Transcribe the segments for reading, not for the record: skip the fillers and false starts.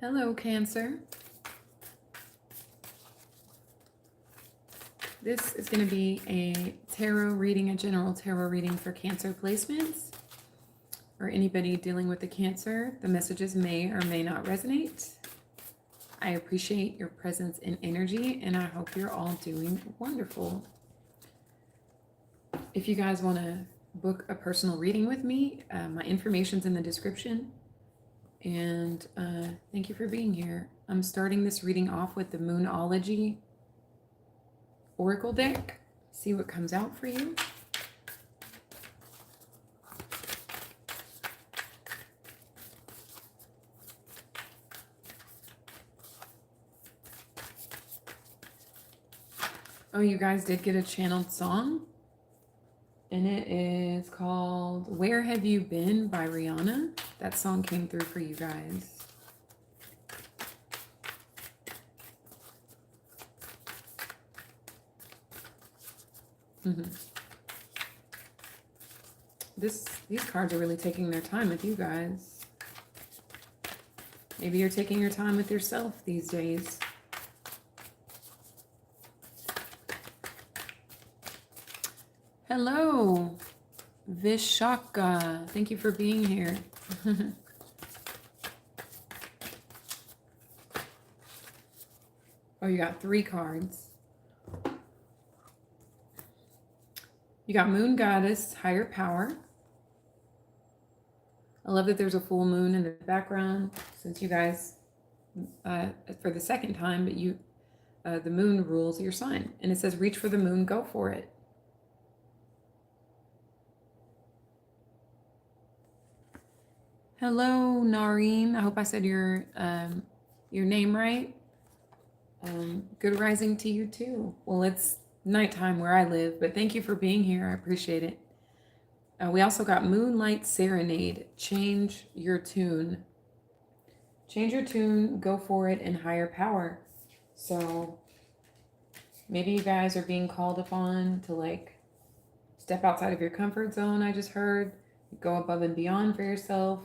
Hello, Cancer. This is going to be a tarot reading, a general tarot reading for Cancer placements or anybody dealing with the Cancer. The messages may or may not resonate. I appreciate your presence and energy, and I hope you're all doing wonderful. If you guys want to book a personal reading with me, my information's in the description. And thank you for being here. I'm starting this reading off with the Moonology Oracle deck. See what comes out for you. Oh, you guys did get a channeled song. And it is called Where Have You Been by Rihanna. That song came through for you guys. These cards are really taking their time with you guys. Maybe you're taking your time with yourself these days. Hello, Vishaka. Thank you for being here. Oh, you got 3 cards. You got Moon Goddess, Higher Power. I love that there's a full moon in the background since you guys, for the second time, but the moon rules your sign. And it says, reach for the moon, go for it. Hello, Nareen. I hope I said your name right. Good rising to you too. Well, it's nighttime where I live, but thank you for being here. I appreciate it. We also got Moonlight Serenade. Change your tune. Change your tune, go for it, in higher power. So maybe you guys are being called upon to like step outside of your comfort zone. I just heard, go above and beyond for yourself.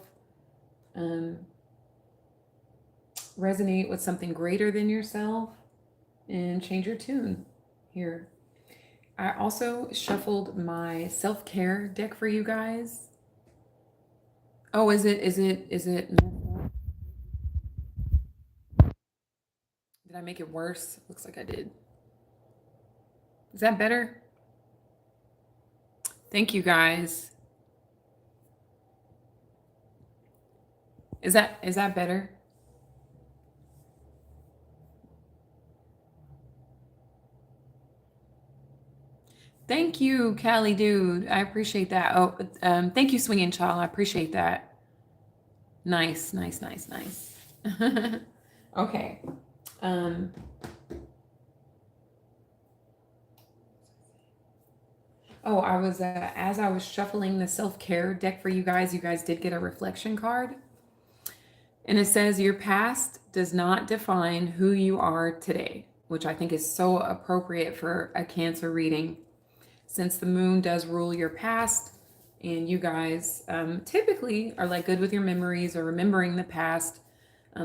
Resonate with something greater than yourself and change your tune here. I also shuffled my self-care deck for you guys. Oh, is it? Did I make it worse? Looks like I did. Is that better? Thank you guys. Is that better? Thank you, Callie dude. I appreciate that. Oh, thank you, Swinging Child. I appreciate that. Nice. Okay. Oh, I was as I was shuffling the self-care deck for you guys did get a reflection card. And it says your past does not define who you are today, which I think is so appropriate for a Cancer reading, since the moon does rule your past, and you guys typically are like good with your memories or remembering the past.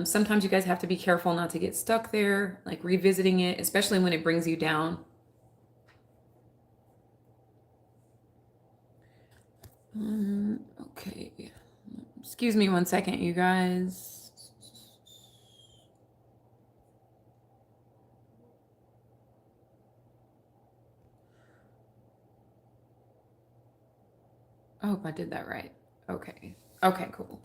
Sometimes you guys have to be careful not to get stuck there, like revisiting it, especially when it brings you down. Okay. Excuse me 1 second, you guys. I hope I did that right. Okay. Okay, cool.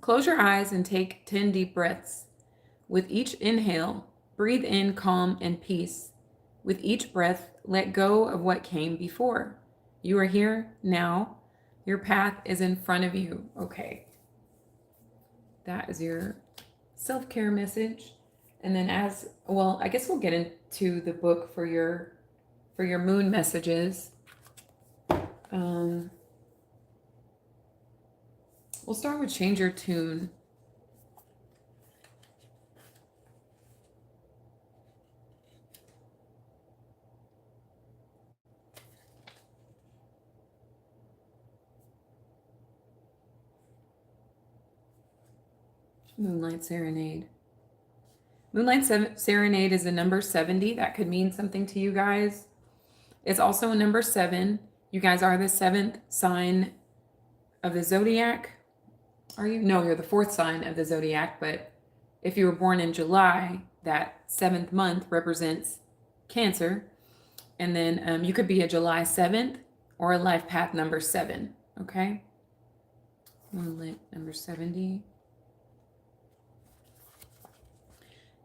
Close your eyes and take 10 deep breaths. With each inhale, breathe in calm and peace. With each breath, let go of what came before. You are here now. Your path is in front of you. Okay. That is your self-care message. And then I guess we'll get into the book for your moon messages. We'll start with change your tune. Moonlight Serenade. Moonlight Serenade is a number 70. That could mean something to you guys. It's also a number 7. You guys are the 7th sign of the zodiac. Are you? No, you're the 4th sign of the zodiac, but if you were born in July, that 7th month represents Cancer. And then you could be a July 7th or a life path number 7. Okay? Moonlit number 70.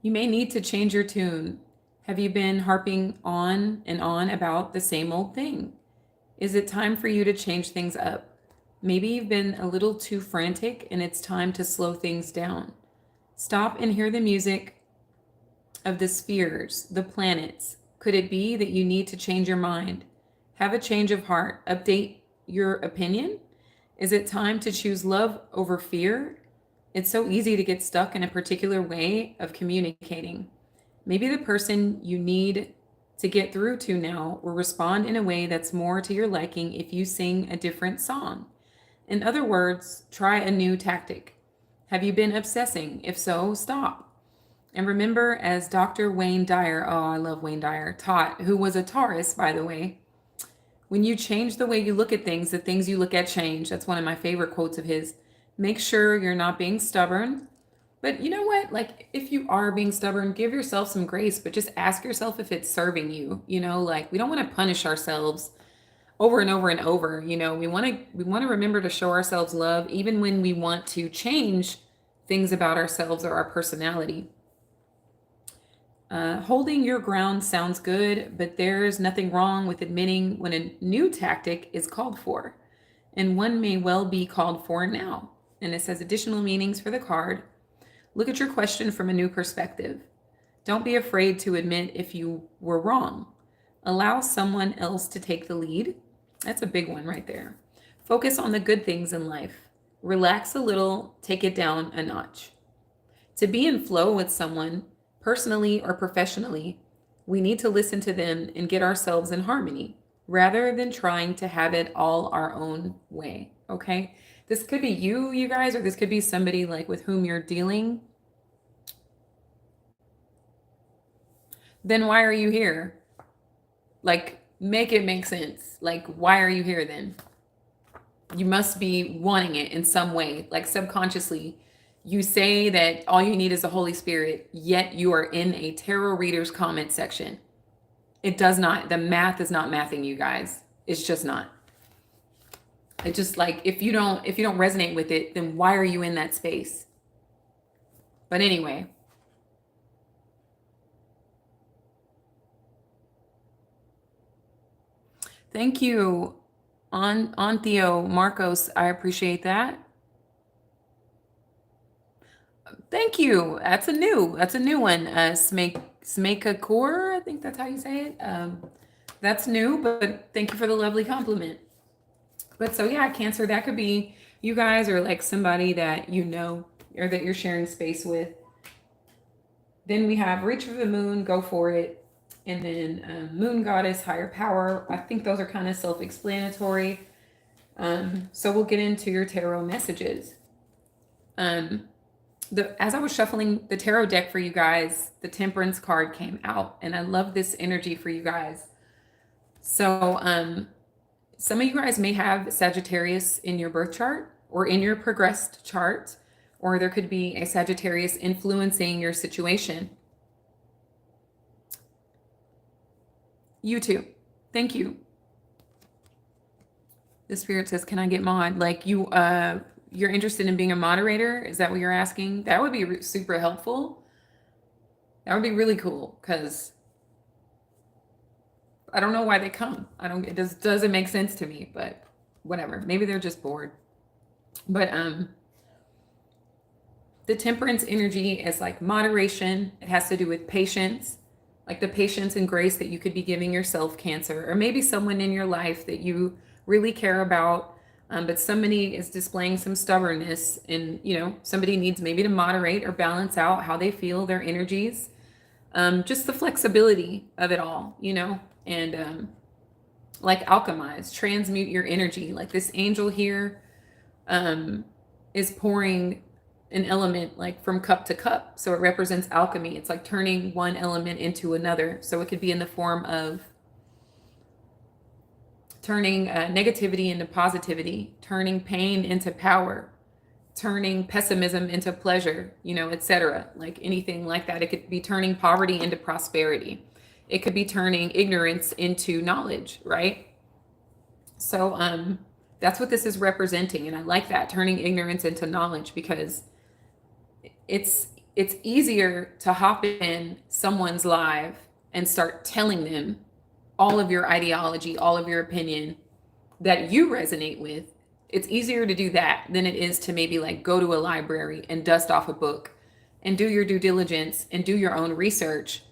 You may need to change your tune. Have you been harping on and on about the same old thing? Is it time for you to change things up? Maybe you've been a little too frantic and it's time to slow things down. Stop and hear the music of the spheres, the planets. Could it be that you need to change your mind? Have a change of heart. Update your opinion? Is it time to choose love over fear? It's so easy to get stuck in a particular way of communicating. Maybe the person you need to get through to now will respond in a way that's more to your liking if you sing a different song. In other words, try a new tactic. Have you been obsessing? If so, stop. And remember, as Dr. Wayne Dyer, oh, I love Wayne Dyer, taught, who was a Taurus, by the way, when you change the way you look at things, the things you look at change. That's one of my favorite quotes of his. Make sure you're not being stubborn. But you know what? Like, if you are being stubborn, give yourself some grace, but just ask yourself if it's serving you. You know, like, we don't want to punish ourselves over and over and over. You know, we want to remember to show ourselves love even when we want to change things about ourselves or our personality. Holding your ground sounds good, but there's nothing wrong with admitting when a new tactic is called for, and one may well be called for now. And it says additional meanings for the card. Look at your question from a new perspective. Don't be afraid to admit if you were wrong. Allow someone else to take the lead. That's a big one right there. Focus on the good things in life. Relax a little, take it down a notch. To be in flow with someone, personally or professionally, we need to listen to them and get ourselves in harmony rather than trying to have it all our own way. Okay? This could be you guys, or this could be somebody like with whom you're dealing. Then why are you here? Like, make it make sense. Like, why are you here then? You must be wanting it in some way, like subconsciously. You say that all you need is the Holy Spirit, yet you are in a tarot reader's comment section. It does not, the math is not mathing, you guys. It's just not. It just, like, if you don't resonate with it, then why are you in that space? But anyway. Thank you, on Theo Marcos. I appreciate that. Thank you. That's a new one. Smeka Core, I think that's how you say it. That's new, but thank you for the lovely compliment. But so yeah, Cancer, that could be you guys, or like somebody that you know or that you're sharing space with. Then we have Reach for the Moon, go for it. And then Moon Goddess, Higher Power. I think those are kind of self-explanatory. So we'll get into your tarot messages. As I was shuffling the tarot deck for you guys, the Temperance card came out, and I love this energy for you guys. So some of you guys may have Sagittarius in your birth chart or in your progressed chart, or there could be a Sagittarius influencing your situation. You too. Thank you. The Spirit says, can I get mod? Like, you're interested in being a moderator? Is that what you're asking? That would be super helpful. That would be really cool, because I don't know why they come. It just doesn't make sense to me, but whatever. Maybe they're just bored. But the Temperance energy is like moderation. It has to do with patience, like the patience and grace that you could be giving yourself, Cancer, or maybe someone in your life that you really care about. But somebody is displaying some stubbornness, and, you know, somebody needs maybe to moderate or balance out how they feel, their energies, just the flexibility of it all, you know, and like alchemize, transmute your energy. Like this angel here is pouring an element like from cup to cup. So it represents alchemy. It's like turning one element into another. So it could be in the form of turning negativity into positivity, turning pain into power, turning pessimism into pleasure, etc. Like anything like that. It could be turning poverty into prosperity. It could be turning ignorance into knowledge, right? So that's what this is representing. And I like that, turning ignorance into knowledge, because it's easier to hop in someone's live and start telling them all of your ideology, all of your opinion that you resonate with. It's easier to do that than it is to maybe like go to a library and dust off a book and do your due diligence and do your own research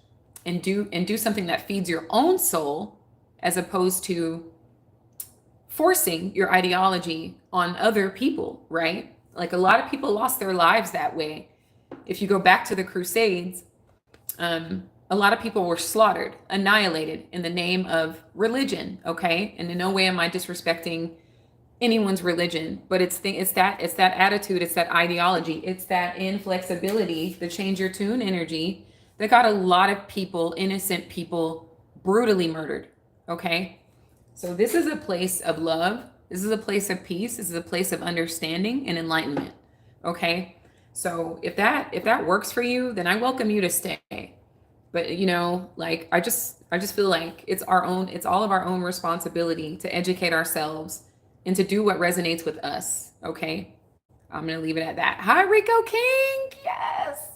and do something that feeds your own soul, as opposed to forcing your ideology on other people, right? Like a lot of people lost their lives that way. If you go back to the Crusades, a lot of people were slaughtered, annihilated in the name of religion, okay? And in no way am I disrespecting anyone's religion, but it's that attitude, it's that ideology, it's that inflexibility, the change your tune energy that got a lot of people, innocent people, brutally murdered, okay? So this is a place of love. This is a place of peace. This is a place of understanding and enlightenment, okay? So if that works for you, then I welcome you to stay. But like I just feel like it's all of our own responsibility to educate ourselves and to do what resonates with us. Okay. I'm gonna leave it at that. Hi, Rico King. Yes.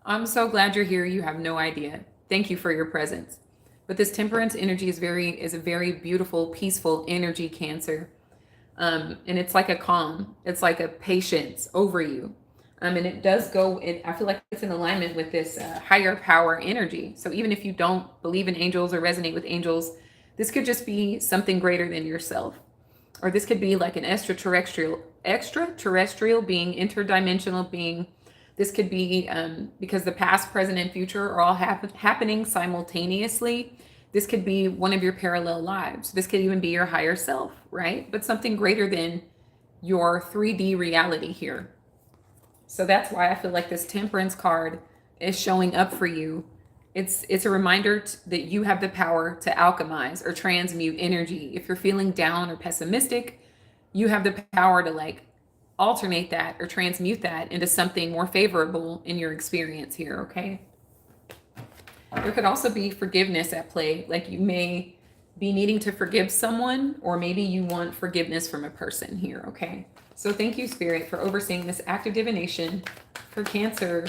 I'm so glad you're here. You have no idea. Thank you for your presence. But this temperance energy is a very beautiful, peaceful energy, Cancer. And it's like a calm. It's like a patience over you. And it does go in, I feel like it's in alignment with this higher power energy. So even if you don't believe in angels or resonate with angels, this could just be something greater than yourself. Or this could be like an extraterrestrial being, interdimensional being. This could be because the past, present, and future are all happening simultaneously. This could be one of your parallel lives. This could even be your higher self, right? But something greater than your 3D reality here. So that's why I feel like this temperance card is showing up for you. It's a reminder that you have the power to alchemize or transmute energy. If you're feeling down or pessimistic, you have the power to like alternate that or transmute that into something more favorable in your experience here, okay? There could also be forgiveness at play. Like you may be needing to forgive someone, or maybe you want forgiveness from a person here, okay? So thank you, Spirit, for overseeing this active divination for Cancer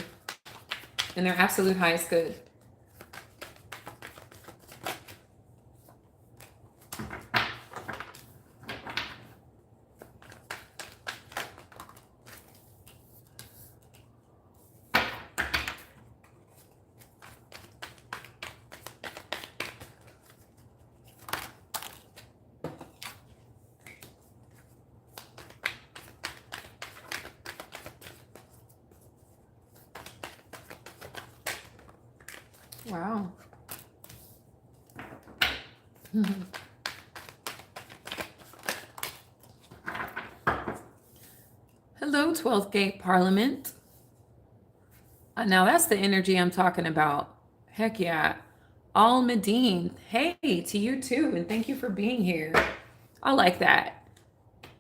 in their absolute highest good. Wow. Hello, 12th Gate Parliament. Now that's the energy I'm talking about. Heck yeah. Al Medine. Hey, to you too. And thank you for being here. I like that.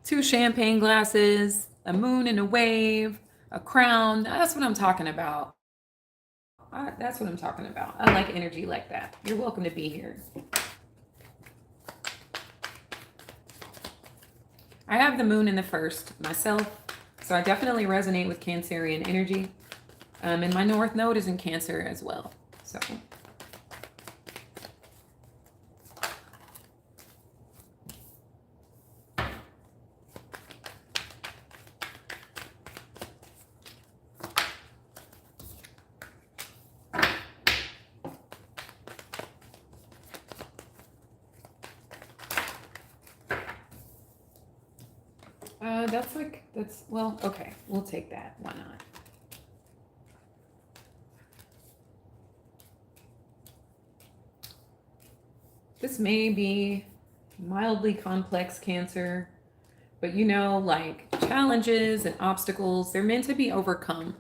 2 champagne glasses, a moon and a wave, a crown. That's what I'm talking about. That's what I'm talking about. I like energy like that. You're welcome to be here. I have the moon in the first myself, so I definitely resonate with Cancerian energy. And my North Node is in Cancer as well. So well, okay, we'll take that. Why not? This may be mildly complex Cancer, But you know, like challenges and obstacles, they're meant to be overcome.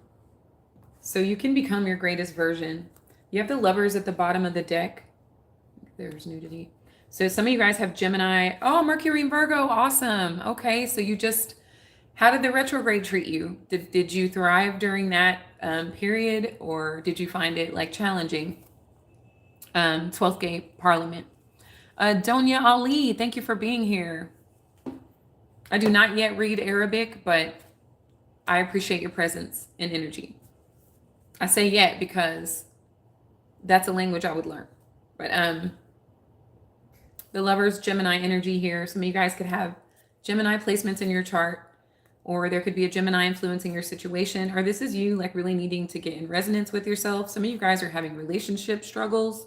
So you can become your greatest version. You have the Lovers at the bottom of the deck. There's nudity. So some of you guys have Gemini. Oh, Mercury and Virgo. Awesome. Okay. So you just, how did the retrograde treat you? Did you thrive during that period, or did you find it like challenging? 12th gate Parliament. Donya Ali, thank you for being here. I do not yet read Arabic, but I appreciate your presence and energy. I say yet because that's a language I would learn. But the Lovers, Gemini energy here. Some of you guys could have Gemini placements in your chart, or there could be a Gemini influencing your situation, or this is you like really needing to get in resonance with yourself. Some of you guys are having relationship struggles.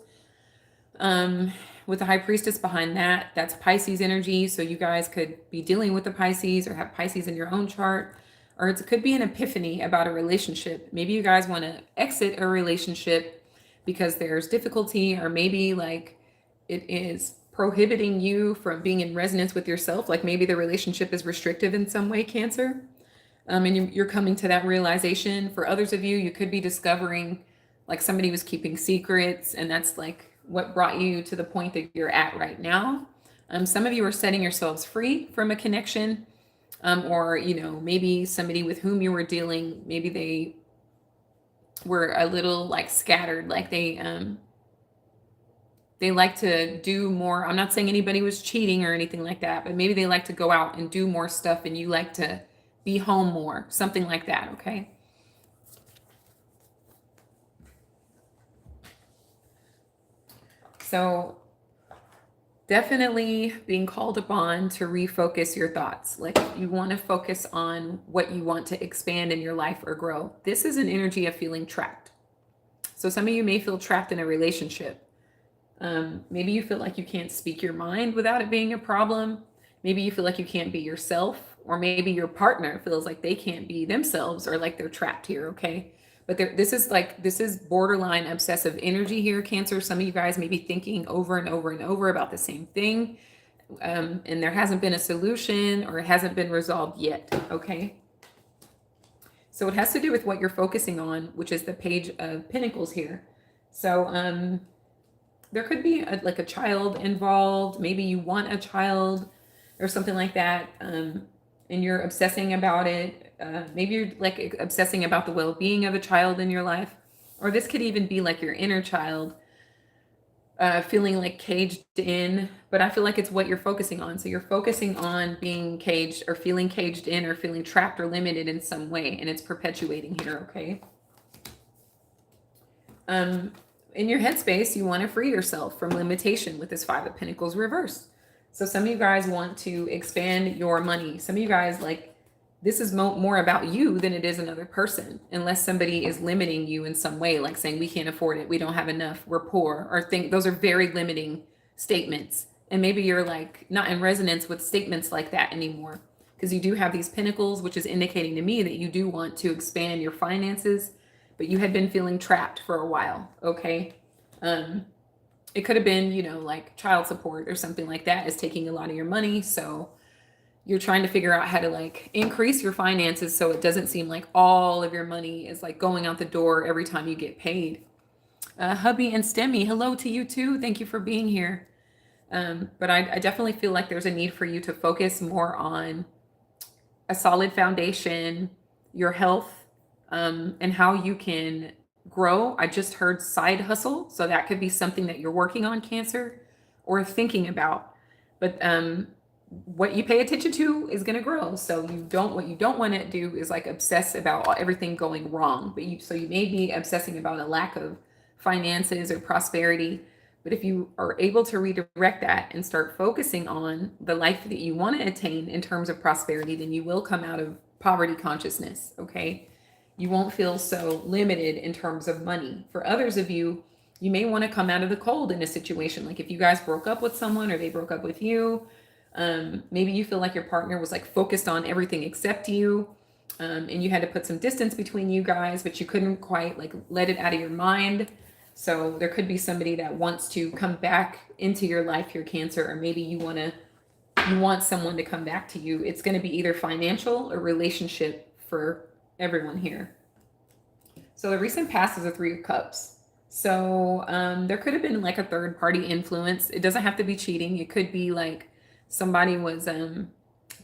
With the High Priestess behind that, that's Pisces energy. So you guys could be dealing with the Pisces or have Pisces in your own chart, or it could be an epiphany about a relationship. Maybe you guys want to exit a relationship because there's difficulty, or maybe like it is prohibiting you from being in resonance with yourself. Like maybe the relationship is restrictive in some way, Cancer. And you're coming to that realization. For others of you, you could be discovering like somebody was keeping secrets, and that's like what brought you to the point that you're at right now. Some of you are setting yourselves free from a connection, or you know, maybe somebody with whom you were dealing, maybe they were a little like scattered, like they like to do more. I'm not saying anybody was cheating or anything like that, but maybe they like to go out and do more stuff, and you like to be home more, something like that. Okay. So definitely being called upon to refocus your thoughts. Like you want to focus on what you want to expand in your life or grow. This is an energy of feeling trapped. So some of you may feel trapped in a relationship. Maybe you feel like you can't speak your mind without it being a problem. Maybe you feel like you can't be yourself, or maybe your partner feels like they can't be themselves, or like they're trapped here. Okay. But this is borderline obsessive energy here, Cancer. Some of you guys may be thinking over and over and over about the same thing, and there hasn't been a solution, or it hasn't been resolved yet. Okay. So it has to do with what you're focusing on, which is the Page of Pentacles here. So there could be like a child involved. Maybe you want a child or something like that, and you're obsessing about it. Maybe you're like obsessing about the well-being of a child in your life, or this could even be like your inner child feeling like caged in. But I feel like it's what you're focusing on. So you're focusing on being caged, or feeling caged in, or feeling trapped or limited in some way, and it's perpetuating here. Okay. In your headspace, you want to free yourself from limitation with this Five of Pentacles reverse. So some of you guys want to expand your money. Some of you guys, like, this is more about you than it is another person, unless somebody is limiting you in some way, like saying we can't afford it, we don't have enough, we're poor, or think those are very limiting statements. And maybe you're like not in resonance with statements like that anymore, because you do have these pentacles, which is indicating to me that you do want to expand your finances, but you had been feeling trapped for a while. Okay. It could have been, you know, like child support or something like that is taking a lot of your money. So you're trying to figure out how to like increase your finances so it doesn't seem like all of your money is like going out the door every time you get paid. Hubby and Stemmy, hello to you too. Thank you for being here. But I definitely feel like there's a need for you to focus more on a solid foundation, your health, and how you can grow. I just heard side hustle. So that could be something that you're working on, Cancer, or thinking about. But what you pay attention to is going to grow. So what you don't want to do is like obsess about everything going wrong. But you may be obsessing about a lack of finances or prosperity. But if you are able to redirect that and start focusing on the life that you want to attain in terms of prosperity, then you will come out of poverty consciousness. Okay. You won't feel so limited in terms of money. For others of you, you may want to come out of the cold in a situation. Like if you guys broke up with someone, or they broke up with you, maybe you feel like your partner was like focused on everything except you, and you had to put some distance between you guys, but you couldn't quite like let it out of your mind. So there could be somebody that wants to come back into your life, your Cancer, or maybe you want to you want someone to come back to you. It's going to be either financial or relationship for everyone here. So the recent past is a 3 of Cups. So there could have been like a third party influence. It doesn't have to be cheating. It could be like somebody was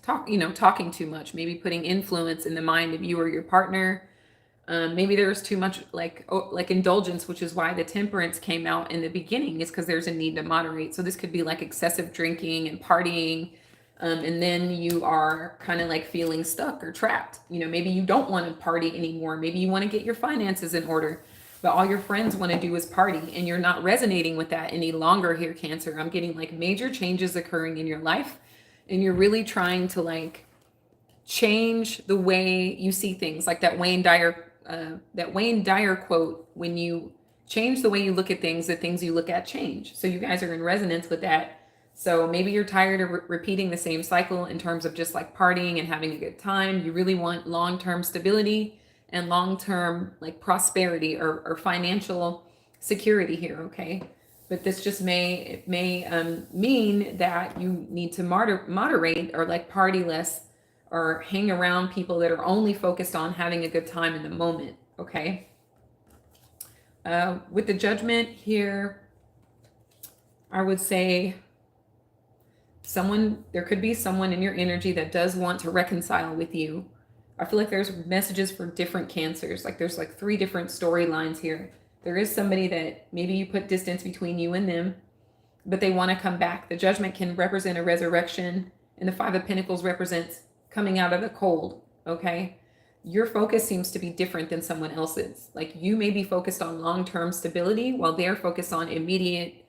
talking too much, maybe putting influence in the mind of you or your partner. Maybe there was too much like indulgence, which is why the temperance came out in the beginning, is because there's a need to moderate. So this could be like excessive drinking and partying. And then you are kind of like feeling stuck or trapped. Maybe you don't want to party anymore. Maybe you want to get your finances in order, but all your friends want to do is party, and you're not resonating with that any longer here, Cancer. I'm getting like major changes occurring in your life, and you're really trying to like change the way you see things, like that Wayne Dyer quote, when you change the way you look at things, the things you look at change. So you guys are in resonance with that. So maybe you're tired of repeating the same cycle in terms of just like partying and having a good time. You really want long-term stability and long-term like prosperity or financial security here, okay? But this just may mean that you need to moderate or like party less, or hang around people that are only focused on having a good time in the moment, okay? With the Judgment here, I would say there could be someone in your energy that does want to reconcile with you. I feel like there's messages for different Cancers. Like there's like 3 different storylines here. There is somebody that maybe you put distance between you and them, but they want to come back. The Judgment can represent a resurrection, and the 5 of Pentacles represents coming out of the cold, okay? Your focus seems to be different than someone else's. Like you may be focused on long-term stability while they're focused on immediate,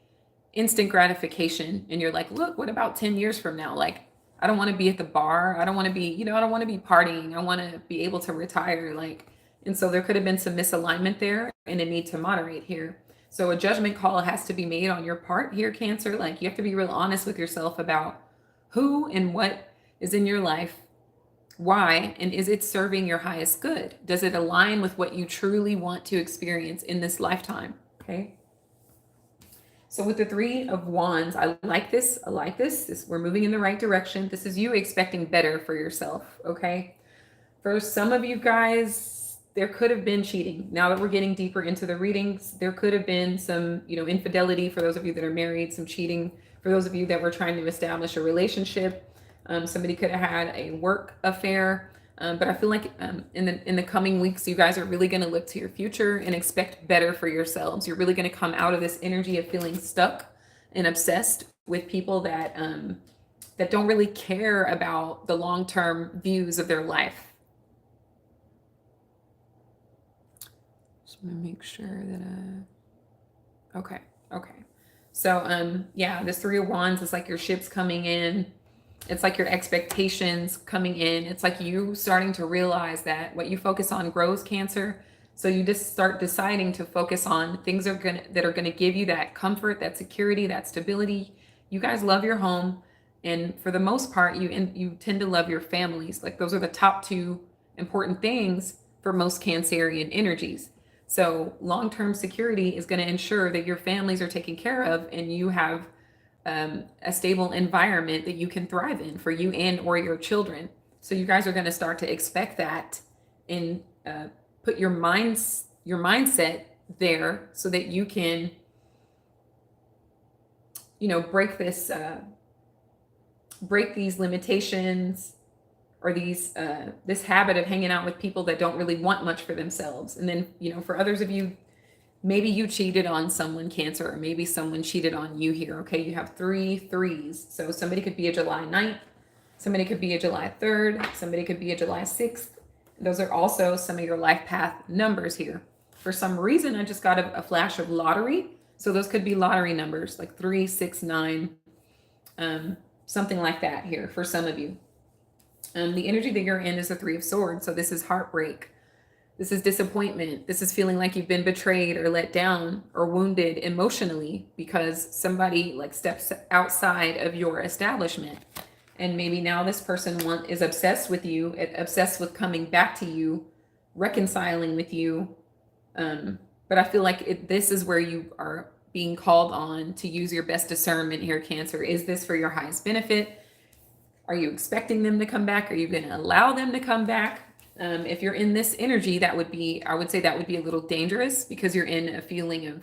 instant gratification. And you're like, look, what about 10 years from now? Like, I don't want to be at the bar. I don't want to be, I don't want to be partying. I want to be able to retire. And so there could have been some misalignment there and a need to moderate here. So a judgment call has to be made on your part here, Cancer. Like you have to be real honest with yourself about who and what is in your life. Why? And is it serving your highest good? Does it align with what you truly want to experience in this lifetime? Okay. So with the 3 of Wands, I like this. We're moving in the right direction. This is you expecting better for yourself. Okay. For some of you guys, there could have been cheating. Now that we're getting deeper into the readings, there could have been some, infidelity for those of you that are married, some cheating for those of you that were trying to establish a relationship. Somebody could have had a work affair, but I feel like in the coming weeks, you guys are really going to look to your future and expect better for yourselves. You're really going to come out of this energy of feeling stuck and obsessed with people that don't really care about the long-term views of their life. Just want to make sure that okay. So this 3 of Wands is like your ships coming in. It's like your expectations coming in. It's like you starting to realize that what you focus on grows, Cancer. So you just start deciding to focus on things that are gonna give you that comfort, that security, that stability. You guys love your home, and for the most part, you tend to love your families. Like those are the top 2 important things for most Cancerian energies. So long-term security is going to ensure that your families are taken care of, and you have a stable environment that you can thrive in for you and or your children. So you guys are going to start to expect that and put your mindset there so that you can, break these limitations or this habit of hanging out with people that don't really want much for themselves. And then, for others of you, maybe you cheated on someone, Cancer, or maybe someone cheated on you here. Okay, you have 3 threes. So somebody could be a July 9th, somebody could be a July 3rd, somebody could be a July 6th. Those are also some of your life path numbers here. For some reason, I just got a flash of lottery. So those could be lottery numbers like 3, 6, 9, something like that here for some of you. The energy that you're in is the 3 of Swords. So this is heartbreak. This is disappointment. This is feeling like you've been betrayed or let down or wounded emotionally because somebody steps outside of your establishment. And maybe now this person is obsessed with you, obsessed with coming back to you, reconciling with you. But I feel like this is where you are being called on to use your best discernment here, Cancer. Is this for your highest benefit? Are you expecting them to come back? Are you going to allow them to come back? If you're in this energy, that would be, I would say that would be a little dangerous because you're in a feeling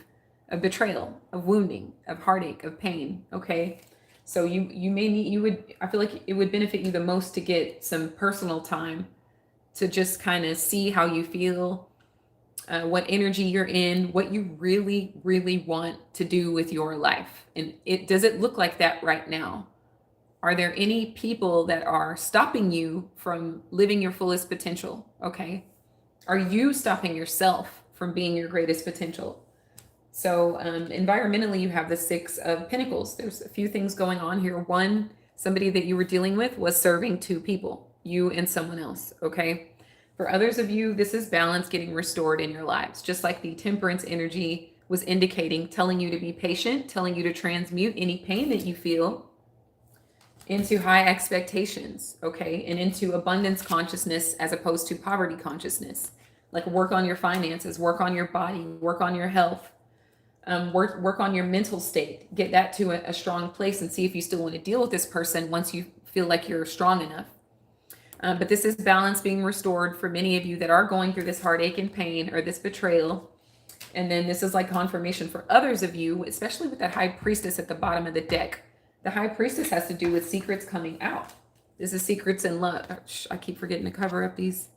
of betrayal, of wounding, of heartache, of pain. Okay. So you may need, I feel like it would benefit you the most to get some personal time to just kind of see how you feel, what energy you're in, what you really, really want to do with your life. And does it look like that right now? Are there any people that are stopping you from living your fullest potential? Okay. Are you stopping yourself from being your greatest potential? So environmentally, you have the Six of Pentacles. There's a few things going on here. One, somebody that you were dealing with was serving two people, you and someone else. Okay. For others of you, this is balance getting restored in your lives, just like the temperance energy was indicating, telling you to be patient, telling you to transmute any pain that you feel into high expectations, okay, and into abundance consciousness as opposed to poverty consciousness. Like work on your finances, work on your body, work on your health, work on your mental state. Get that to a strong place and see if you still want to deal with this person once you feel like you're strong enough. But this is balance being restored for many of you that are going through this heartache and pain or this betrayal. And then this is like confirmation for others of you, especially with that High Priestess at the bottom of the deck. The High Priestess has to do with secrets coming out. This is secrets in love. I keep forgetting to cover up these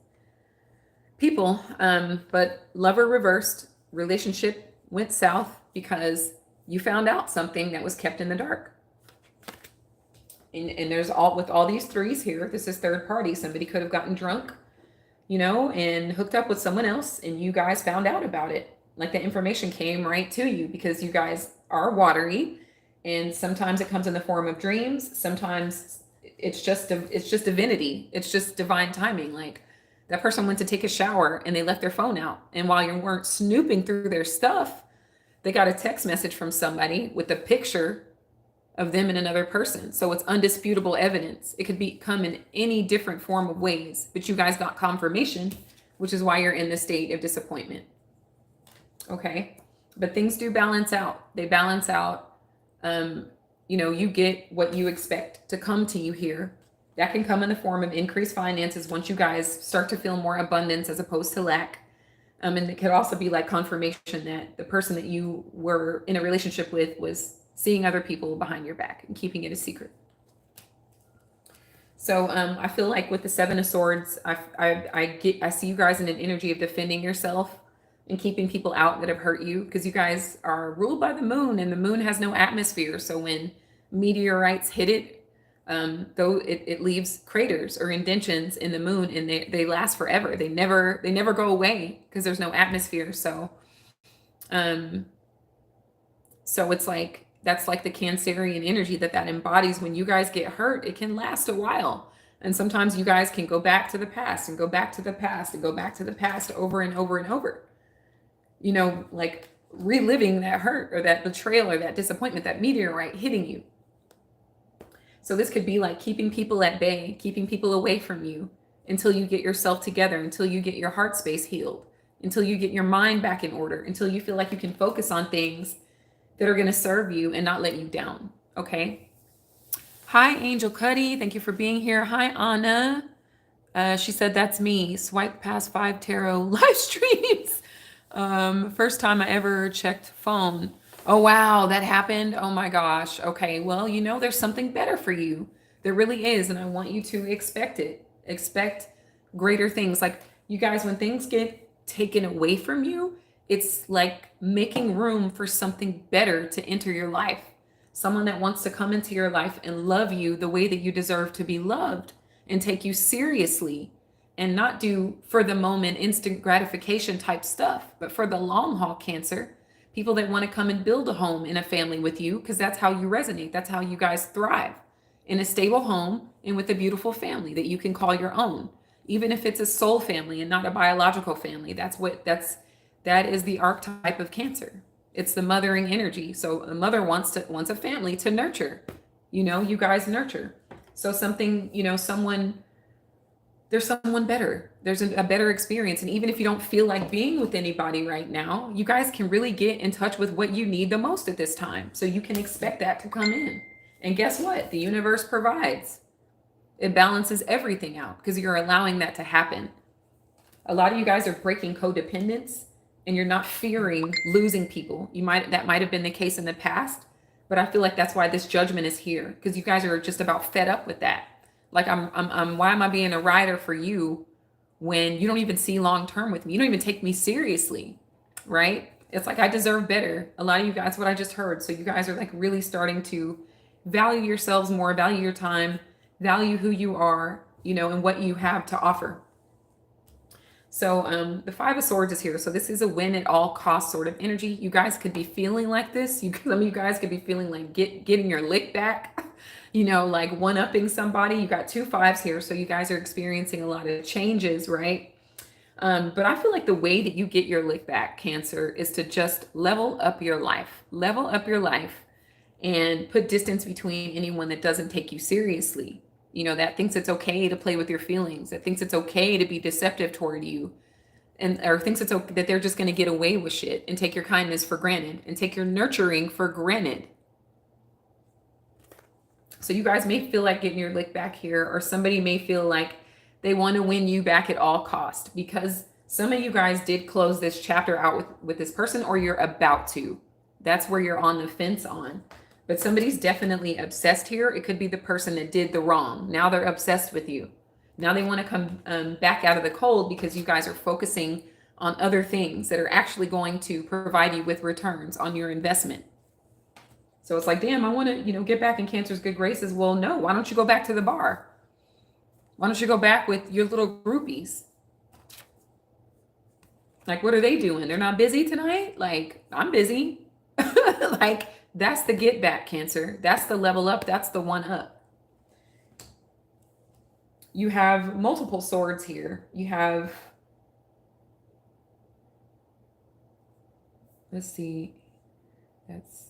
people. But lover reversed, relationship went south because you found out something that was kept in the dark. And there's with all these threes here, this is third party. Somebody could have gotten drunk, and hooked up with someone else, and you guys found out about it. Like the information came right to you because you guys are watery, and sometimes it comes in the form of dreams. Sometimes it's just divinity. It's just divine timing. Like that person went to take a shower and they left their phone out, and while you weren't snooping through their stuff, they got a text message from somebody with a picture of them and another person. So it's undisputable evidence. It could come in any different form of ways, but you guys got confirmation, which is why you're in the state of disappointment. Okay. But things do balance out. They balance out. You get what you expect to come to you here. That can come in the form of increased finances once you guys start to feel more abundance as opposed to lack. And it could also be like confirmation that the person that you were in a relationship with was seeing other people behind your back and keeping it a secret. So I feel like with the Seven of Swords, I see you guys in an energy of defending yourself and keeping people out that have hurt you, because you guys are ruled by the moon, and the moon has no atmosphere. So when meteorites hit it, though it leaves craters or indentions in the moon, and they last forever. They never go away because there's no atmosphere. So it's like, that's like the Cancerian energy that embodies. When you guys get hurt, it can last a while. And sometimes you guys can go back to the past and go back to the past and go back to the past over and over and over. Like reliving that hurt or that betrayal or that disappointment, that meteorite hitting you. So this could be like keeping people at bay, keeping people away from you until you get yourself together, until you get your heart space healed, until you get your mind back in order, until you feel like you can focus on things that are going to serve you and not let you down. Okay. Hi, Angel Cuddy. Thank you for being here. Hi, Anna. She said, that's me. Swipe past 5 tarot live streams. First time I ever checked phone. Oh, wow. That happened. Oh my gosh. Okay. Well, there's something better for you. There really is. And I want you to expect it. Expect greater things. Like you guys, when things get taken away from you, it's like making room for something better to enter your life. Someone that wants to come into your life and love you the way that you deserve to be loved and take you seriously and not do for the moment instant gratification type stuff, but for the long haul, Cancer. People that want to come and build a home in a family with you, because that's how you resonate. That's how you guys thrive, in a stable home and with a beautiful family that you can call your own. Even if it's a soul family and not a biological family, that is the archetype of Cancer. It's the mothering energy. So a mother wants a family to nurture. You guys nurture. So something, there's someone better. There's a better experience. And even if you don't feel like being with anybody right now, you guys can really get in touch with what you need the most at this time. So you can expect that to come in. And guess what? The universe provides. It balances everything out because you're allowing that to happen. A lot of you guys are breaking codependence and you're not fearing losing people. That might have been the case in the past, but I feel like that's why this judgment is here, because you guys are just about fed up with that. Like I'm why am I being a rider for you when you don't even see long term with me? You don't even take me seriously, right? It's like I deserve better. A lot of you guys, what I just heard. So you guys are like really starting to value yourselves more, value your time, value who you are, and what you have to offer. So the Five of Swords is here. So this is a win at all costs sort of energy. You guys could be feeling like this. Some of you guys could be feeling like getting your lick back, like one-upping somebody. You got 2 5s here. So you guys are experiencing a lot of changes, right? But I feel like the way that you get your lick back, Cancer, is to just level up your life. Level up your life and put distance between anyone that doesn't take you seriously. That thinks it's okay to play with your feelings, that thinks it's okay to be deceptive toward you, or thinks it's okay that they're just going to get away with shit and take your kindness for granted and take your nurturing for granted. So you guys may feel like getting your lick back here, or somebody may feel like they want to win you back at all cost, because some of you guys did close this chapter out with this person, or you're about to. That's where you're on the fence on. But somebody's definitely obsessed here. It could be the person that did the wrong. Now they're obsessed with you. Now they want to come back out of the cold because you guys are focusing on other things that are actually going to provide you with returns on your investment. So it's like, damn, I want to, get back in Cancer's good graces. Well, no, why don't you go back to the bar? Why don't you go back with your little groupies? Like, what are they doing? They're not busy tonight? Like, I'm busy. Like, that's the get back, Cancer. That's the level up. That's the one up. You have multiple swords here. You have, let's see, that's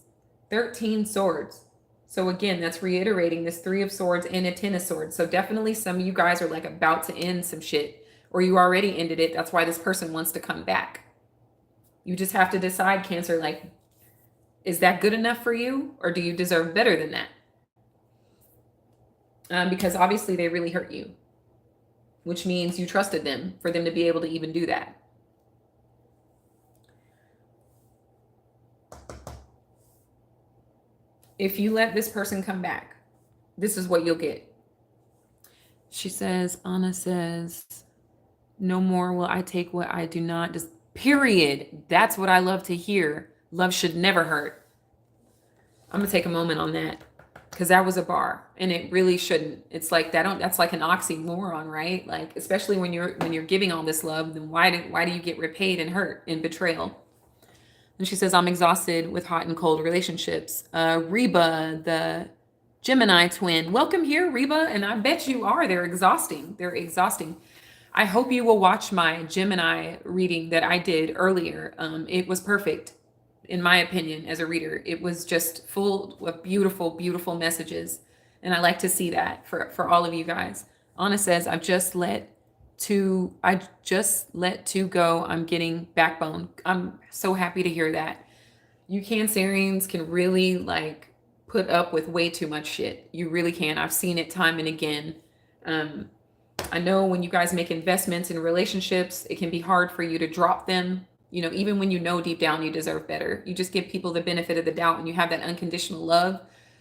13 swords. So again, that's reiterating this 3 of swords and a 10 of swords. So definitely some of you guys are like about to end some shit, or you already ended it. That's why this person wants to come back. You just have to decide, Cancer, like, is that good enough for you, or do you deserve better than that? Because obviously they really hurt you, which means you trusted them for them to be able to even do that. If you let this person come back, this is what you'll get. She says, Anna says, no more will I take what I do not. Just period. That's what I love to hear. Love should never hurt. I'm going to take a moment on that, because that was a bar and it really shouldn't. It's like that's like an oxymoron, right? Like, especially when you're giving all this love, then why do you get repaid and hurt in betrayal? And she says, I'm exhausted with hot and cold relationships. Reba, the Gemini twin. Welcome here, Reba. And I bet you are. They're exhausting. I hope you will watch my Gemini reading that I did earlier. It was perfect, in my opinion, as a reader. It was just full of beautiful, beautiful messages. And I like to see that for all of you guys. Anna says, I just let two go. I'm getting backbone. I'm so happy to hear that. You Cancerians can really like put up with way too much shit. You really can. I've seen it time and again. I know when you guys make investments in relationships, it can be hard for you to drop them. Even when you know deep down you deserve better, you just give people the benefit of the doubt and you have that unconditional love.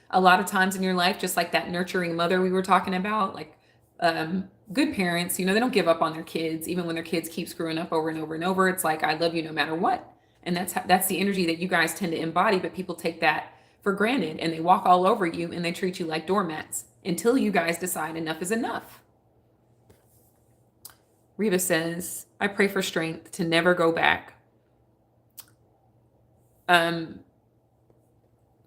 A lot of times in your life, just like that nurturing mother we were talking about, like good parents, they don't give up on their kids, even when their kids keep screwing up over and over and over. It's like, I love you no matter what. And that's the energy that you guys tend to embody, but people take that for granted and they walk all over you and they treat you like doormats until you guys decide enough is enough. Reba says, I pray for strength to never go back.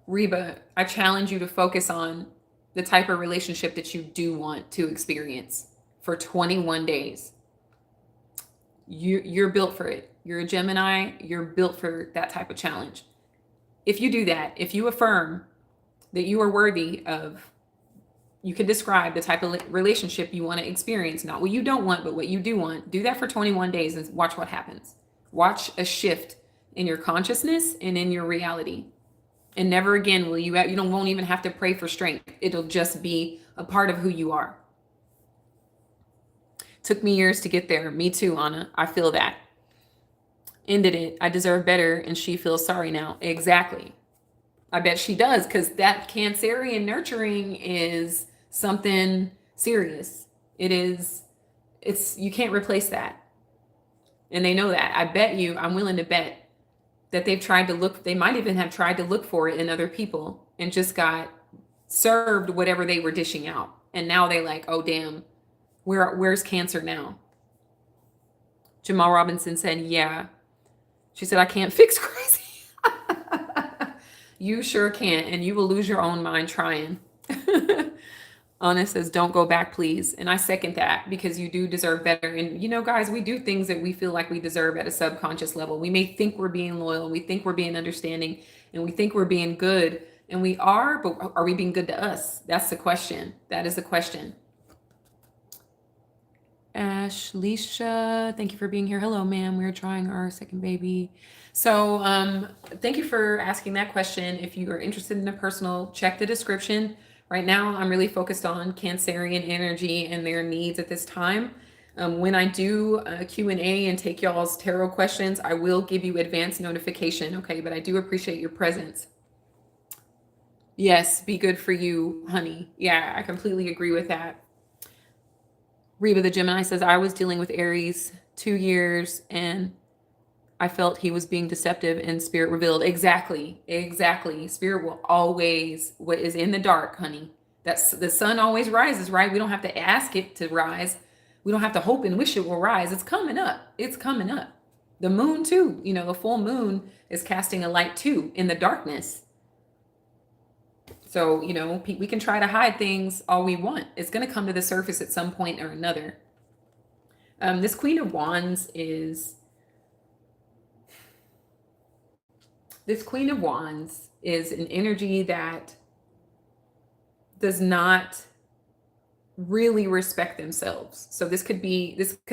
Reba, I challenge you to focus on the type of relationship that you do want to experience for 21 days. You're built for it. You're a Gemini. You're built for that type of challenge. If you do that, if you affirm that you are worthy of, you can describe the type of relationship you want to experience, not what you don't want, but what you do want. Do that for 21 days and watch what happens. Watch a shift in your consciousness and in your reality. And never again will won't even have to pray for strength. It'll just be a part of who you are. Took me years to get there. Me too, Anna. I feel that. Ended it. I deserve better, and she feels sorry now. Exactly. I bet she does, because that Cancerian nurturing is something serious. It is, you can't replace that. And they know that. I bet you, I'm willing to bet that they might even have tried to look for it in other people and just got served whatever they were dishing out. And now they like, oh damn, where's Cancer now? Jamal Robinson said, yeah. She said, I can't fix crazy. You sure can't, and you will lose your own mind trying. Anna says, don't go back, please. And I second that, because you do deserve better. And guys, we do things that we feel like we deserve at a subconscious level. We may think we're being loyal, we think we're being understanding, and we think we're being good. And we are, but are we being good to us? That's the question. That is the question. Ashleisha, thank you for being here. Hello, ma'am. We're trying our second baby. So thank you for asking that question. If you are interested in a personal, check the description. Right now, I'm really focused on Cancerian energy and their needs at this time. When I do a Q&A and take y'all's tarot questions, I will give you advance notification, okay? But I do appreciate your presence. Yes, be good for you, honey. Yeah, I completely agree with that. Reba the Gemini says, I was dealing with Aries 2 years and I felt he was being deceptive and spirit revealed. Exactly. Spirit will always, what is in the dark, honey. That's the sun always rises, right? We don't have to ask it to rise. We don't have to hope and wish it will rise. It's coming up. The moon too, the full moon is casting a light too in the darkness. So, we can try to hide things all we want. It's going to come to the surface at some point or another. This Queen of Wands is an energy that does not really respect themselves. So this could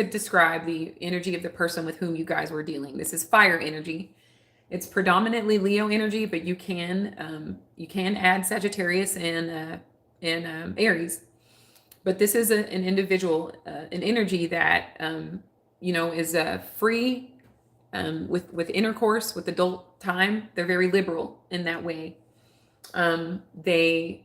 describe the energy of the person with whom you guys were dealing. This is fire energy. It's predominantly Leo energy, but you can add Sagittarius and Aries. But this is an individual, an energy that is free with intercourse, with adult time. They're very liberal in that way. They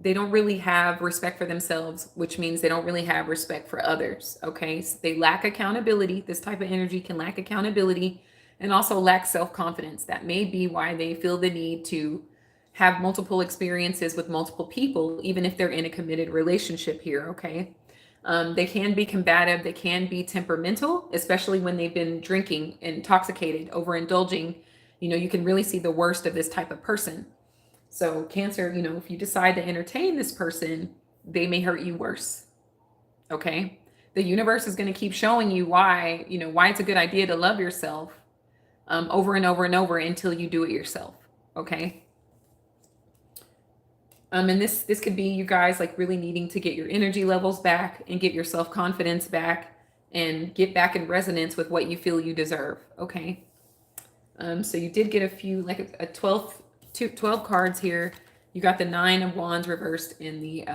don't really have respect for themselves, which means they don't really have respect for others. Okay, so they lack accountability. This type of energy can lack accountability and also lack self-confidence. That may be why they feel the need to have multiple experiences with multiple people, even if they're in a committed relationship here, okay? They can be combative, they can be temperamental, especially when they've been drinking, intoxicated, overindulging. You can really see the worst of this type of person. So Cancer, if you decide to entertain this person, they may hurt you worse, okay? The universe is going to keep showing you why it's a good idea to love yourself over and over and over until you do it yourself, okay? And this could be you guys like really needing to get your energy levels back and get your self-confidence back and get back in resonance with what you feel you deserve, okay? So you did get a few, like a 12 cards here. You got the 9 of Wands reversed in the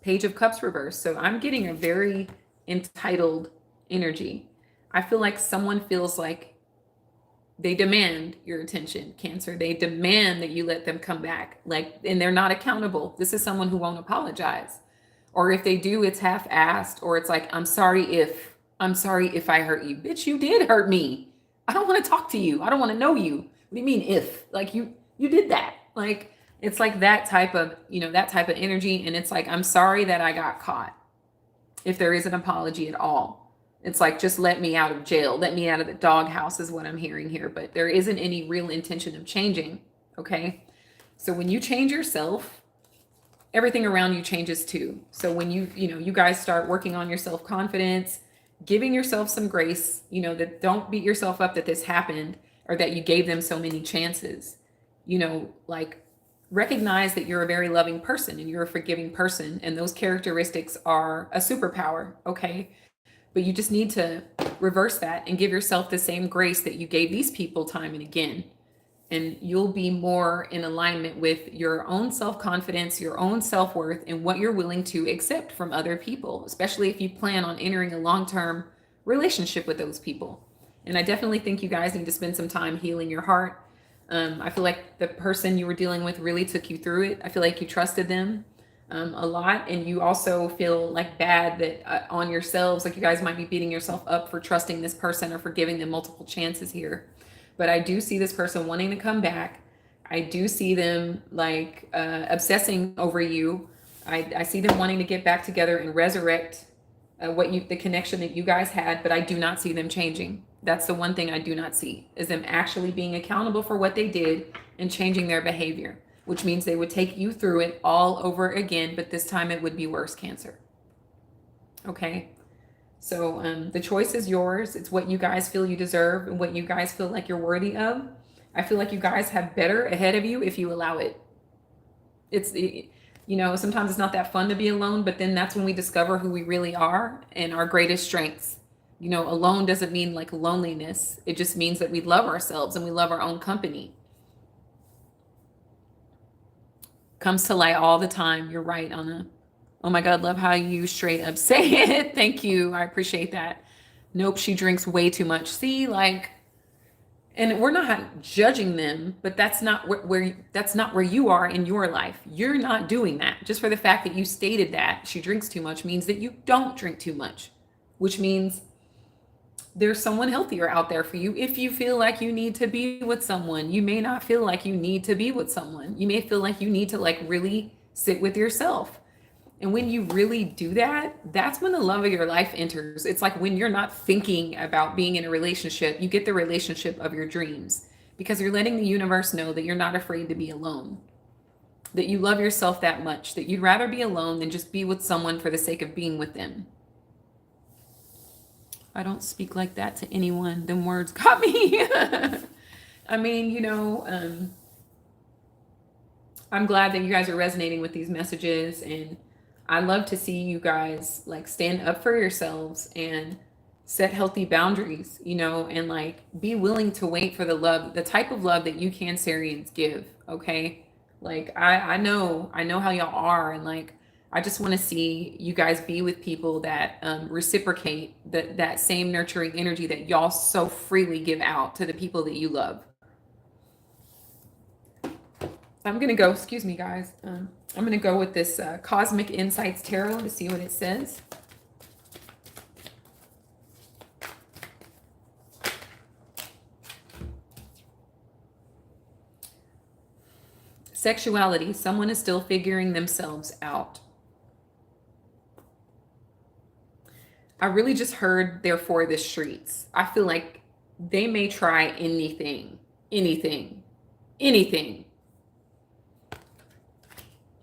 Page of Cups reversed. So I'm getting a very entitled energy. I feel like someone feels like they demand your attention, Cancer. They demand that you let them come back. And they're not accountable. This is someone who won't apologize. Or if they do, it's half-assed, or it's like, I'm sorry if I hurt you. Bitch, you did hurt me. I don't want to talk to you. I don't want to know you. What do you mean if? Like you did that. Like, it's like that type of energy. And it's like, I'm sorry that I got caught. If there is an apology at all. It's like, just let me out of jail. Let me out of the doghouse is what I'm hearing here. But there isn't any real intention of changing. Okay. So when you change yourself, everything around you changes too. So when you guys start working on your self-confidence, giving yourself some grace, that don't beat yourself up that this happened or that you gave them so many chances, like recognize that you're a very loving person and you're a forgiving person. And those characteristics are a superpower. Okay. But you just need to reverse that and give yourself the same grace that you gave these people time and again. and you'll be more in alignment with your own self-confidence, your own self-worth, and what you're willing to accept from other people, especially if you plan on entering a long-term relationship with those people. And I definitely think you guys need to spend some time healing your heart. I feel like the person you were dealing with really took you through it. I feel like you trusted them a lot, and you also feel like bad that on yourselves, like you guys might be beating yourself up for trusting this person or for giving them multiple chances here. But I do see this person wanting to come back. I do see them like obsessing over you. I see them wanting to get back together and resurrect the connection that you guys had, but I do not see them changing. That's the one thing I do not see, is them actually being accountable for what they did and changing their behavior, which means they would take you through it all over again, but this time it would be worse Cancer. Okay? So the choice is yours. It's what you guys feel you deserve and what you guys feel like you're worthy of. I feel like you guys have better ahead of you if you allow it. Sometimes it's not that fun to be alone, but then that's when we discover who we really are and our greatest strengths. Alone doesn't mean like loneliness. It just means that we love ourselves and we love our own company. Comes to light all the time. You're right, Anna. Oh my God, love how you straight up say it. Thank you. I appreciate that. Nope, she drinks way too much. See, and we're not judging them, but that's not where you are in your life. You're not doing that. Just for the fact that you stated that she drinks too much means that you don't drink too much, which means there's someone healthier out there for you. If you feel like you need to be with someone, you may not feel like you need to be with someone. You may feel like you need to really sit with yourself. And when you really do that, that's when the love of your life enters. It's like when you're not thinking about being in a relationship, you get the relationship of your dreams because you're letting the universe know that you're not afraid to be alone, that you love yourself that much, that you'd rather be alone than just be with someone for the sake of being with them. I don't speak like that to anyone. Them words got me. I mean, I'm glad that you guys are resonating with these messages, and I love to see you guys stand up for yourselves and set healthy boundaries, and be willing to wait for the love, the type of love that you Cancerians give. Okay. I know how y'all are. And I just want to see you guys be with people that reciprocate that same nurturing energy that y'all so freely give out to the people that you love. I'm going to go, excuse me, guys. I'm going to go with this Cosmic Insights Tarot to see what it says. Sexuality. Someone is still figuring themselves out. I really just heard, therefore, the streets. I feel like they may try anything.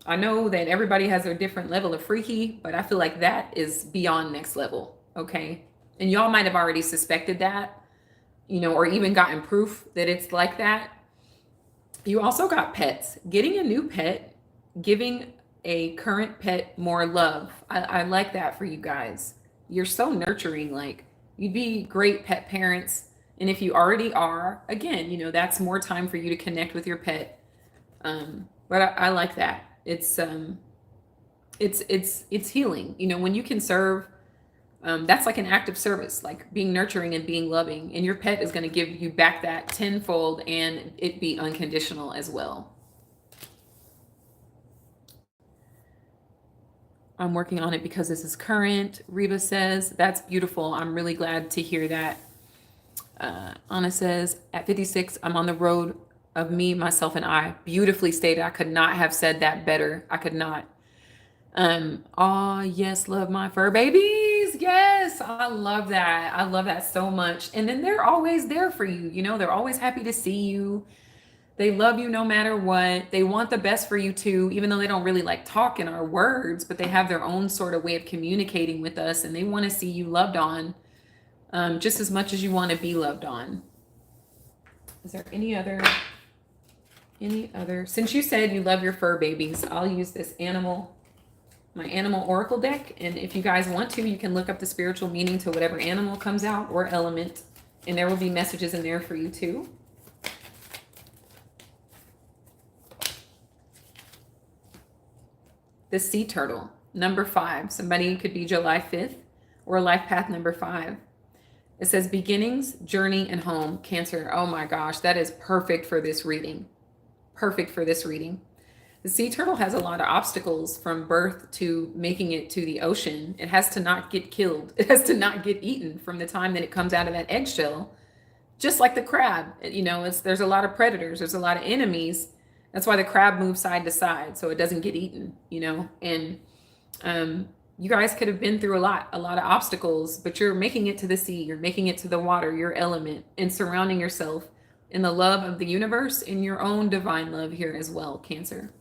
I know that everybody has their different level of freaky, but I feel like that is beyond next level, okay? And y'all might have already suspected that, or even gotten proof that it's like that. You also got pets. Getting a new pet, giving a current pet more love. I like that for you guys. You're so nurturing. You'd be great pet parents. And if you already are, again, that's more time for you to connect with your pet. But I like that. It's healing. When you can serve, that's like an act of service, being nurturing and being loving, and your pet is going to give you back that tenfold, and it be unconditional as well. I'm working on it because this is current. Reba says, that's beautiful. I'm really glad to hear that. Anna says, at 56, I'm on the road of me, myself, and I. Beautifully stated. I could not have said that better. I could not. Oh, yes, love my fur babies. Yes, I love that. I love that so much. And then they're always there for you. They're always happy to see you. They love you no matter what. They want the best for you too, even though they don't really talk in our words, but they have their own sort of way of communicating with us, and they want to see you loved on just as much as you want to be loved on. Is there any other, since you said you love your fur babies, I'll use this my animal oracle deck. And if you guys want to, you can look up the spiritual meaning to whatever animal comes out or element, and there will be messages in there for you too. the sea turtle, number 5. Somebody could be July 5th or life path number 5. It says beginnings, journey, and home, Cancer. Oh my gosh, that is perfect for this reading. Perfect for this reading. The sea turtle has a lot of obstacles from birth to making it to the ocean. It has to not get killed. It has to not get eaten from the time that it comes out of that eggshell. Just like the crab, there's a lot of predators, there's a lot of enemies. That's why the crab moves side to side so it doesn't get eaten, And you guys could have been through a lot of obstacles, but you're making it to the sea, you're making it to the water, your element, and surrounding yourself in the love of the universe and your own divine love here as well, Cancer.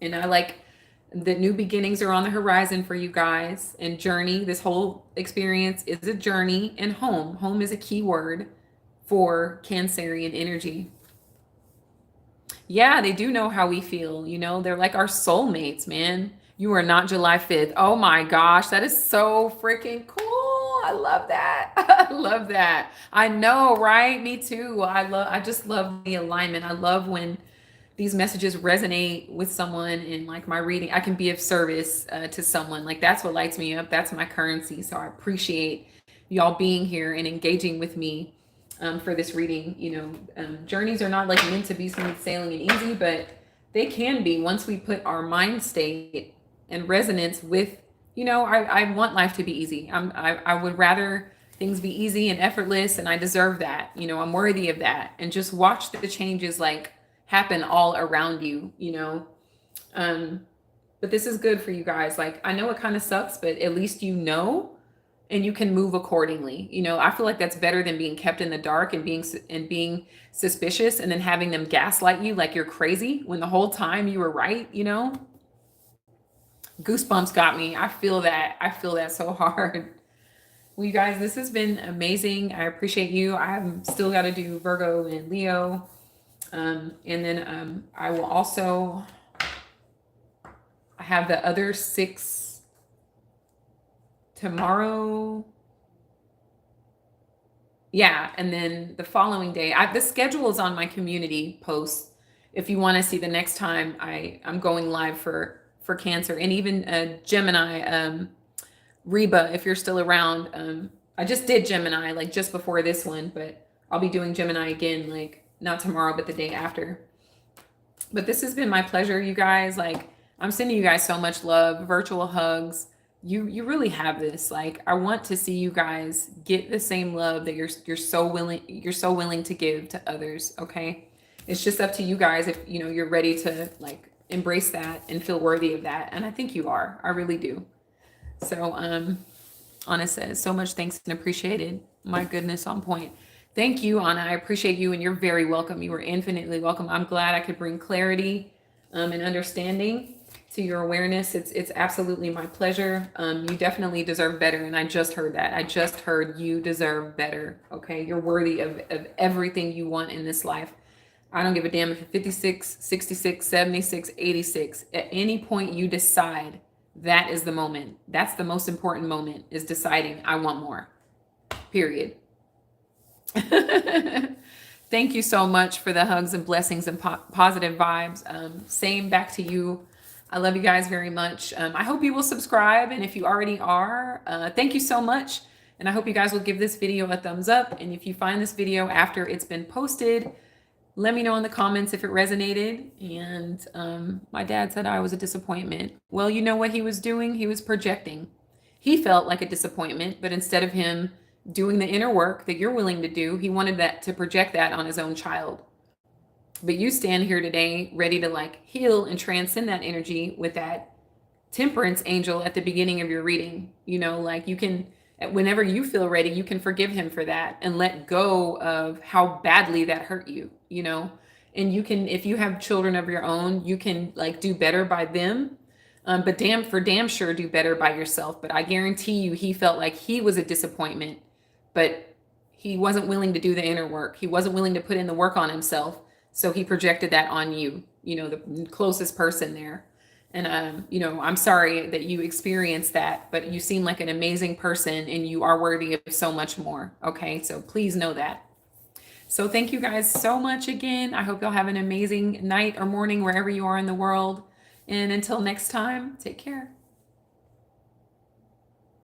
And I like that new beginnings are on the horizon for you guys. And journey, this whole experience is a journey. And home is a key word for Cancerian energy. Yeah, they do know how we feel. They're like our soulmates, man. You are not July 5th. Oh my gosh, that is so freaking cool. I love that. I love that. I know, right? Me too. I just love the alignment. I love when these messages resonate with someone in like my reading. I can be of service to someone. Like that's what lights me up. That's my currency. So I appreciate y'all being here and engaging with me for this reading. Journeys are not like meant to be smooth sailing and easy, but they can be once we put our mind state and resonance with, I want life to be easy. I would rather things be easy and effortless, and I deserve that. I'm worthy of that. And just watch the changes like happen all around you, but this is good for you guys. Like, I know it kind of sucks, but at least and you can move accordingly. I feel like that's better than being kept in the dark and being suspicious and then having them gaslight you like you're crazy when the whole time you were right. Goosebumps got me. I feel that so hard. Well, you guys, this has been amazing. I appreciate you. I've still got to do Virgo and Leo. And then I will also have the other 6 tomorrow. Yeah, and then the following day. The schedule is on my community post if you want to see the next time I'm going live for Cancer, and even Gemini, Reba, if you're still around. I just did Gemini like just before this one, but I'll be doing Gemini again, like not tomorrow, but the day after. But this has been my pleasure, you guys. Like, I'm sending you guys so much love, virtual hugs. You really have this. Like, I want to see you guys get the same love that you're so willing to give to others. Okay, it's just up to you guys if you're ready to like embrace that and feel worthy of that. And I think you are. I really do. So Anna says, so much thanks and appreciated. My goodness, on point. Thank you, Anna. I appreciate you, and you're very welcome. You are infinitely welcome. I'm glad I could bring clarity and understanding to your awareness. It's absolutely my pleasure. You definitely deserve better, and I just heard that. I just heard you deserve better, okay? You're worthy of everything you want in this life. I don't give a damn if you're 56, 66, 76, 86. At any point you decide, that is the moment. That's the most important moment, is deciding I want more, period. Thank you so much for the hugs and blessings and positive vibes. Same back to you. I love you guys very much. I hope you will subscribe. And if you already are, thank you so much. And I hope you guys will give this video a thumbs up. And if you find this video after it's been posted, let me know in the comments if it resonated. And my dad said I was a disappointment. Well, you know what he was doing? He was projecting. He felt like a disappointment, but instead of him doing the inner work that you're willing to do, he wanted that to project that on his own child. But you stand here today ready to like heal and transcend that energy with that temperance angel at the beginning of your reading. Like you can, whenever you feel ready, you can forgive him for that and let go of how badly that hurt you, and you can, if you have children of your own, you can like do better by them. But damn sure do better by yourself. But I guarantee you, he felt like he was a disappointment, but he wasn't willing to do the inner work. He wasn't willing to put in the work on himself. So he projected that on you, the closest person there. And, I'm sorry that you experienced that, but you seem like an amazing person and you are worthy of so much more. Okay. So please know that. So thank you guys so much again. I hope y'all have an amazing night or morning wherever you are in the world. And until next time, take care.